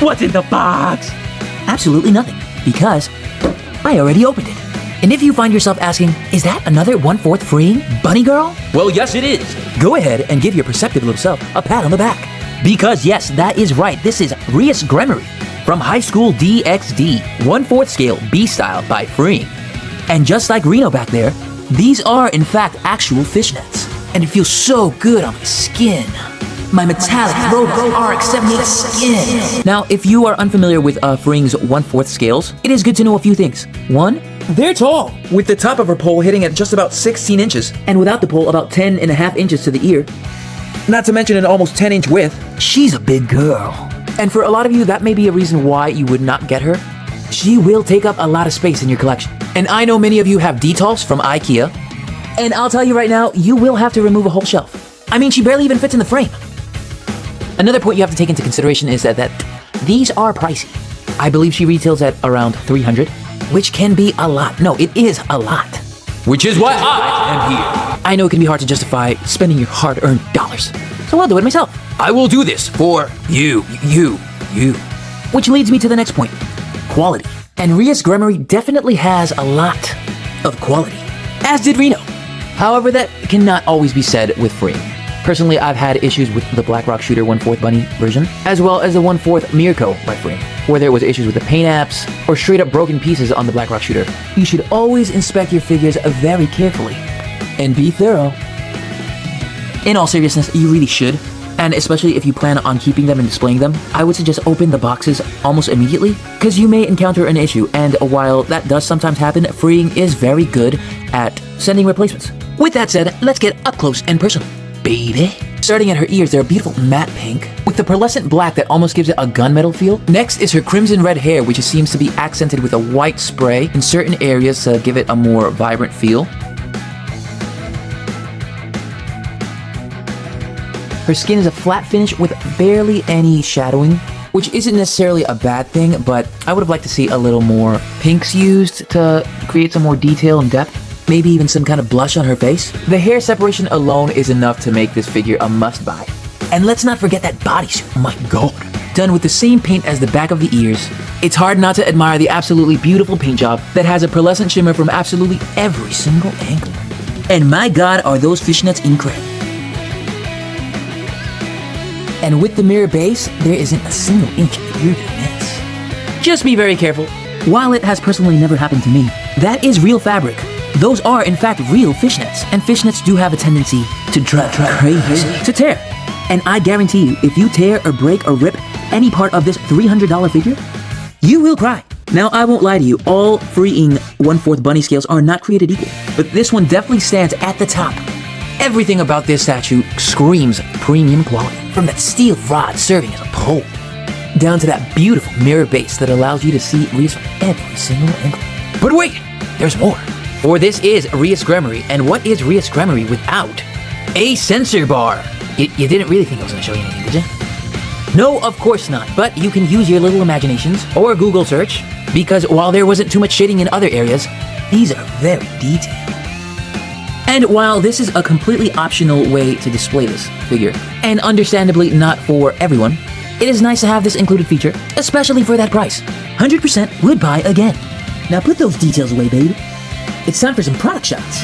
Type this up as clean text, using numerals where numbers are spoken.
What's in the box? Absolutely nothing, because I already opened it. And if you find yourself asking, is that another 1/4 freeing bunny girl? Well, yes it is. Go ahead and give your perceptive little self a pat on the back. Because yes, that is right, this is Rias from High School DxD, 1/4 scale B-style by Freeing. And just like Reno back there, these are in fact actual fishnets. And it feels so good on my skin. My metallic Robot RX-78 skin. Now, if you are unfamiliar with Freeing's 1/4 scales, it is good to know a few things. One, They're tall, with the top of her pole hitting at just about 16 inches. and without the pole, about 10.5 inches to the ear. Not to mention an almost 10-inch width. She's a big girl. And for a lot of you, that may be a reason why you would not get her. She will take up a lot of space in your collection. And I know many of you have Detolfs from IKEA. And I'll tell you right now, you will have to remove a whole shelf. I mean, she barely even fits in the frame. Another point you have to take into consideration is that these are pricey. I believe she retails at around $300, which can be a lot. No, it is a lot. Which is why I am here. I know it can be hard to justify spending your hard-earned dollars, so I'll do it myself. I will do this for you. Which leads me to the next point, quality. And Rias definitely has a lot of quality, as did Reno. However, that cannot always be said with Freeing. Personally, I've had issues with the Blackrock Shooter 1/4 Bunny version, as well as the 1/4 Mirko by Freeing, where there was issues with the paint apps, or straight up broken pieces on the Blackrock Shooter. You should always inspect your figures very carefully, and be thorough. In all seriousness, you really should. And especially if you plan on keeping them and displaying them, I would suggest open the boxes almost immediately, because you may encounter an issue, and while that does sometimes happen, Freeing is very good at sending replacements. With that said, let's get up close and personal, baby. Starting at her ears, they're a beautiful matte pink, with the pearlescent black that almost gives it a gunmetal feel. Next is her crimson red hair, which seems to be accented with a white spray in certain areas to give it a more vibrant feel. Her skin is a flat finish with barely any shadowing, which isn't necessarily a bad thing, but I would have liked to see a little more pinks used to create some more detail and depth. Maybe even some kind of blush on her face. The hair separation alone is enough to make this figure a must-buy. And let's not forget that bodysuit, oh my god. Done with the same paint as the back of the ears, it's hard not to admire the absolutely beautiful paint job that has a pearlescent shimmer from absolutely every single angle. And my god, are those fishnets incredible. And with the mirror base, there isn't a single inch you're gonna miss. Just be very careful. While it has personally never happened to me, that is real fabric. Those are, in fact, real fishnets. And fishnets do have a tendency to drive crazy, to tear. And I guarantee you, if you tear or break or rip any part of this $300 figure, you will cry. Now, I won't lie to you, all Freeing 1/4 bunny scales are not created equal. But this one definitely stands at the top. Everything about this statue screams premium quality. From that steel rod serving as a pole, down to that beautiful mirror base that allows you to see Rias from every single angle. But wait, there's more. For this is Rias, and what is Rias without a censor bar? You didn't really think I was going to show you anything, did you? No, of course not, but you can use your little imaginations or Google search, because while there wasn't too much shading in other areas, these are very detailed. And while this is a completely optional way to display this figure, and understandably not for everyone, it is nice to have this included feature, especially for that price. 100% would buy again. Now put those details away, baby. It's time for some product shots.